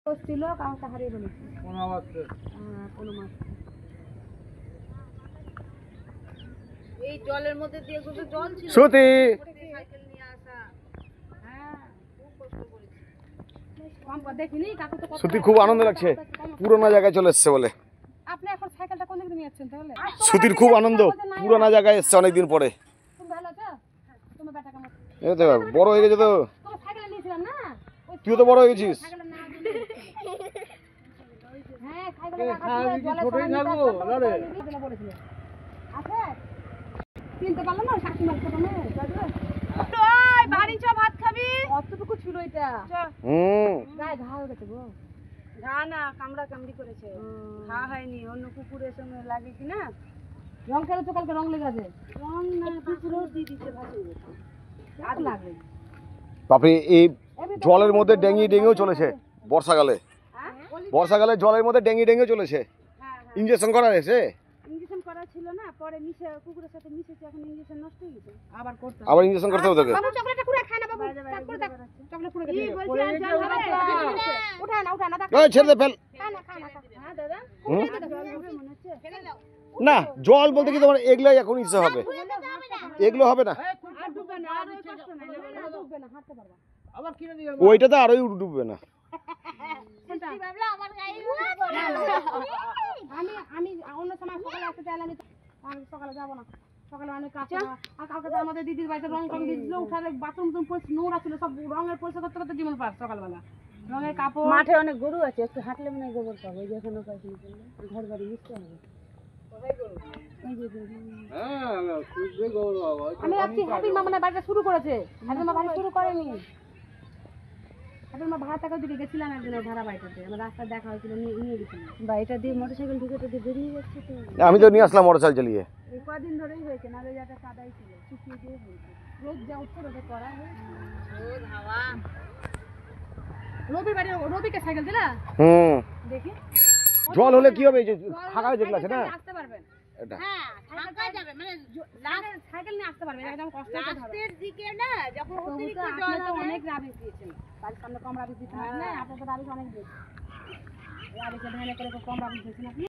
ছিল কাউকে হারিয়ে ফেলেছি কোনো মাছ এই জলের মধ্যে দিয়ে কত জল ছিল শ্রুতি সাইকেল নিয়ে আসা হ্যাঁ খুব কষ্ট করেছি কম দেখিনি কাকু তো শ্রুতি খুব আনন্দ লাগছে পুরোনো জায়গায় চলে এসেছে বলে। আপনি এখন সাইকেলটা কোন দিকে নিয়ে যাচ্ছেন তাহলে শ্রুতির খুব আনন্দ পুরোনো জায়গায় এসেছে অনেকদিন পরে। তুমি ভালো আছো তোমার বেটা কেমন এই তো বড় হয়ে গেছে তো, তোমার সাইকেল নিয়েছিলাম না তুইও তো বড় হয়ে গেছিস। সাইকেলের নাম হ্যাঁ সাইকেলে ছোটই থাকবো আরে পড়েছিল আছে চিনতে পারলাম না শাশুড়ি মাছ ছোট মেয়ে ওই বাড়ি চ ভাত খাবি কতটুকু ছিল এটা গায়ে ঘা হয়ে গেছে গো ঘা না কামড়া কামড়ি করেছে ঘা হয়নি অন্য কুকুরের সঙ্গে লাগে কি না রং করেছো কালকে রং লেগে আছে রং না পুরো দিয়ে দিতে ভাসে আগ লাগবে বাপরে এই জলের মধ্যে ডেঙ্গি ডেঙ্গিও চলেছে বর্ষাকালে। বর্ষাকালে জলের মধ্যে ডেঙ্গি ডেঙ্গিও চলেছে। ইনজেকশন করা হয়েছে ইনজেকশন করা ছিল না পরে মিশে কুকুরের সাথে মিশেছে এখন ইনজেকশন নষ্ট হয়ে গেছে আবার করতে আবার ইনজেকশন করতে হবে তোকে। বাবু চকলেটটা পুরো খায় না বাবু তারপরে দেখ চকলেট পুরো খেয়ে বলছি আর জল হবে উঠা না দেখ এই ছেড়ে দে ফেল খা না হ্যাঁ দাদা জল হবে মনে হচ্ছে ফেলে দাও না। জল বলতে কি তোমার এগুলাই এখন ইচ্ছে হবে, এগুলো হবে না। আর ডুববে না আর কষ্ট নাই না ডুববে না হাঁটতে পারবা আবার কিনে দিও ওইটা তো আরোই ডুববে না। কি ভাবলা আমার গায়ে আমি অন্য সময় সকালে আসতে চাইলাম আমি সকালে যাব না সকালে অনেক কাজ আর কালকে তো আমাদের দিদির বাড়িতে রং টং দিয়েছিল উঠালে বাথরুম নোংরা ছিল সব রঙের পয়সা করতে করতে জীবন পাস সকালবেলা রঙের কাপড় মাঠে অনেক গরু আছে একটু হাঁটলে মনে হয় গোবর পাবো যেখানে পাইছিনি ঘর বাড়ি মিশতে হবে আমি আজকে হ্যাপি মা মানে বাড়িটা শুরু করেছে একজন বাড়ি শুরু করেনি এখন মা ভাড়া টাকা দিকে গেছিলাম একজনের ভাড়া বাড়িটাতে আমার রাস্তা দেখা হয়েছিল নিয়ে গেছিলাম বাড়িটা দিয়ে মোটরসাইকেল ঢুকে তো বেরিয়ে যাচ্ছে তো আমি তো নিয়ে আসলাম মোটরসাইকেল চালিয়ে। এই কদিন ধরেই হয়েছে না জায়গাটা কাদাই ছিল শুকিয়ে দিয়ে হয়েছে রোদ যা উঠছে রোদে করা রোদ হাওয়া রবিকে সাইকেল দিলা দেখি জল হলে কি হবে? এই যে ফাঁকা যেগুলো আছে না আসতে পারবেন এটা হ্যাঁ ফাঁকা যাবে মানে সাইকেল নিয়ে আসতে পারবেন একদম কষ্ট হচ্ছে রাস্তার দিকে না যখন অতিরিক্ত জল হবে অনেক রাবিশ দিয়েছেন বাড়ির সামনে কম রাবিশ দিতে হয় না আপনাদের রাবিশ অনেক দিয়েছে রাবিশে ধানে করে কম রাবিশ দিয়েছেন আপনি